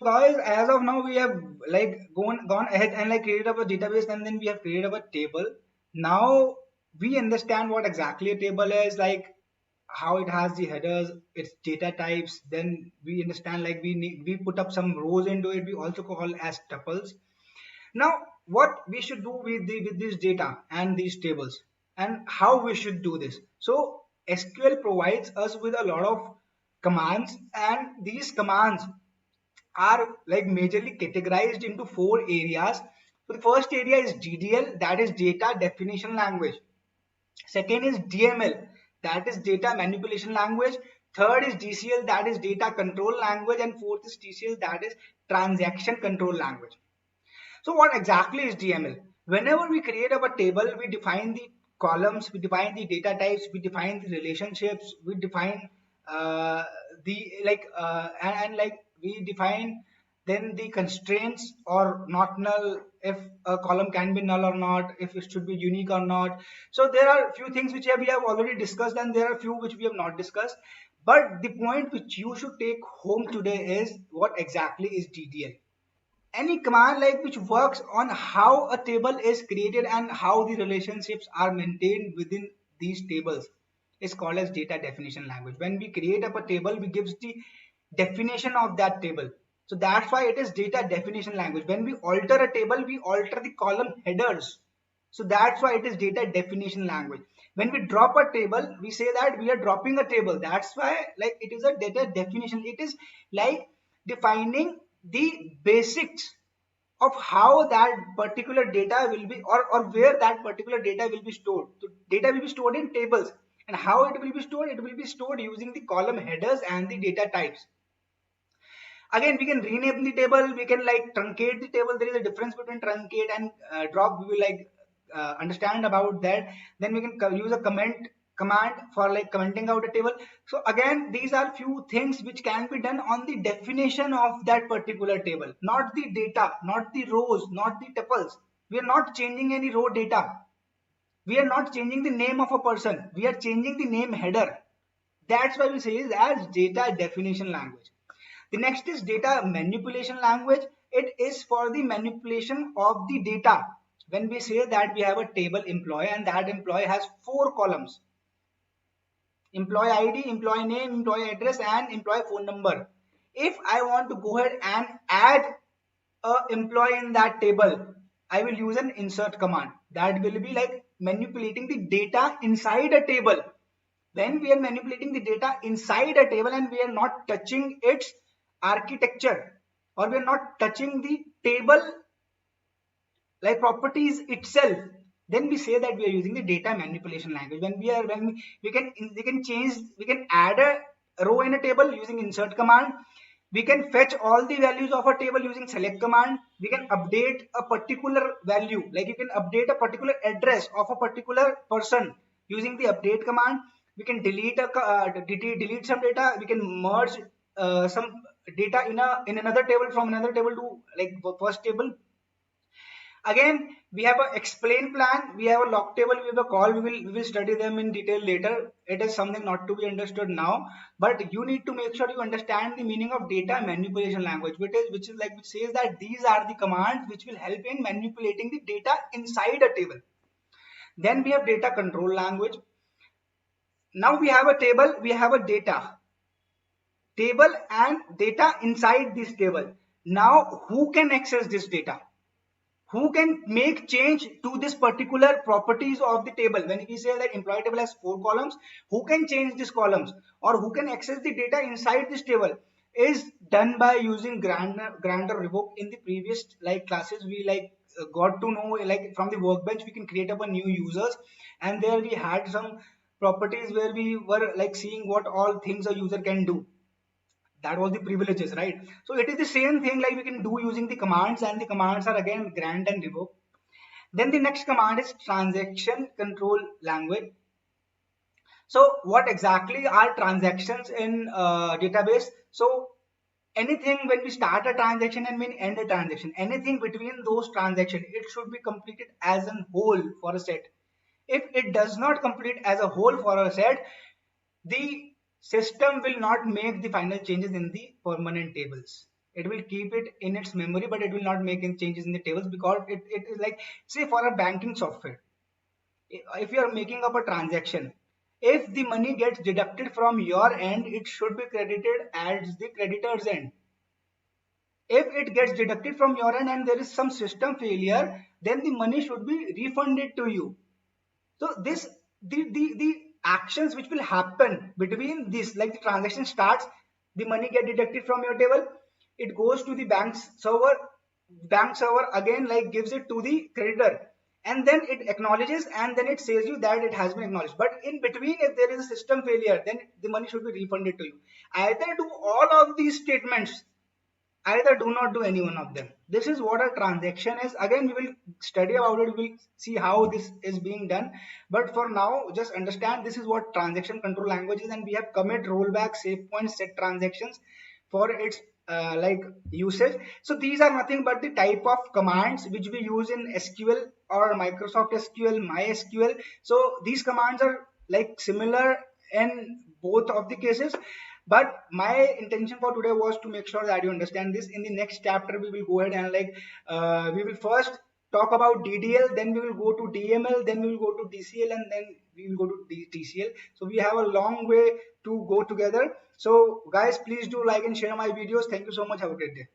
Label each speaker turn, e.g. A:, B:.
A: Guys, as of now, we have like gone ahead and like created our database, and then we have created our table. Now we understand what exactly a table is, like how it has the headers, its data types. Then we understand like we put up some rows into it. We also call as tuples. Now, what we should do with with this data and these tables, and how we should do this. So SQL provides us with a lot of commands, and these commands are like majorly categorized into four areas. So the first area is DDL, that is data definition language. Second is DML, that is data manipulation language. Third is DCL, that is data control language. And fourth is TCL, that is transaction control language. So what exactly is DML? Whenever we create our table, we define the columns, we define the data types, we define the relationships, we define the and like we define then the constraints or not null, if a column can be null or not, if it should be unique or not. So there are a few things which we have already discussed, and there are a few which we have not discussed. But the point which you should take home today is what exactly is DDL. Any command like which works on how a table is created and how the relationships are maintained within these tables is called as data definition language. When we create up a table, we gives the definition of that table. So that's why it is data definition language. When we alter a table, we alter the column headers. So that's why it is data definition language. When we drop a table, we say that we are dropping a table. That's why like it is a data definition. It is like defining the basics of how that particular data will be, or where that particular data will be stored. So data will be stored in tables, and how it will be stored? It will be stored using the column headers and the data types. Again, we can rename the table, we can like truncate the table. There is a difference between truncate and drop. We will like understand about that. Then we can use a comment command for like commenting out a table. So again, these are few things which can be done on the definition of that particular table, not the data, not the rows, not the tuples. We are not changing any row data, we are not changing the name of a person, we are changing the name header. That's why we say it as data definition language. The next is data manipulation language. It is for the manipulation of the data. When we say that we have a table employee and that employee has four columns: employee ID, employee name, employee address, and employee phone number. If I want to go ahead and add a employee in that table, I will use an insert command. That will be like manipulating the data inside a table. When we are manipulating the data inside a table and we are not touching its architecture, or we are not touching the table like properties itself, then we say that we are using the data manipulation language. When we can change, we can add a row in a table using insert command. We can fetch all the values of a table using select command. We can update a particular value, like you can update a particular address of a particular person using the update command. We can delete some data. We can merge some data in another table from another table to like first table. Again, we have a explain plan, we have a log table, we have a call. We will study them in detail later. It is something not to be understood now, but you need to make sure you understand the meaning of data manipulation language, which says that these are the commands which will help in manipulating the data inside a table. Then we have data control language. Now we have a table, we have a table and data inside this table. Now who can access this data? Who can make change to this particular properties of the table? When we say that employee table has four columns, who can change these columns or who can access the data inside this table is done by using grant or revoke. In the previous like classes, we like got to know like from the workbench we can create up a new users, and there we had some properties where we were like seeing what all things a user can do. That was the privileges, right? So it is the same thing like we can do using the commands, and the commands are again grant and revoke. Then the next command is transaction control language. So what exactly are transactions in database? So anything when we start a transaction and when we end a transaction, anything between those transactions, it should be completed as a whole for a set. If it does not complete as a whole for a set, the system will not make the final changes in the permanent tables. It will keep it in its memory, but it will not make any changes in the tables, because it is like, say for a banking software, if you are making up a transaction, if the money gets deducted from your end, it should be credited at the creditor's end. If it gets deducted from your end and there is some system failure, then the money should be refunded to you. So this, the actions which will happen between this, like the transaction starts, the money get deducted from your table, it goes to the bank's server, bank server again like gives it to the creditor, and then it acknowledges, and then it says you that it has been acknowledged. But in between, if there is a system failure, then the money should be refunded to you. Either do all of these statements, either do not do any one of them. This is what a transaction is. Again, we will study about it, we will see how this is being done, but for now just understand this is what transaction control language is, and we have commit, rollback, save point, set transactions for its like usage. So these are nothing but the type of commands which we use in SQL or Microsoft SQL, MySQL. So these commands are like similar in both of the cases, but my intention for today was to make sure that you understand this. In the next chapter we will go ahead and like we will first talk about DDL, then we will go to DML, then we will go to DCL, and then we will go to TCL. So we have a long way to go together. So guys, please do like and share my videos. Thank you so much. Have a great day.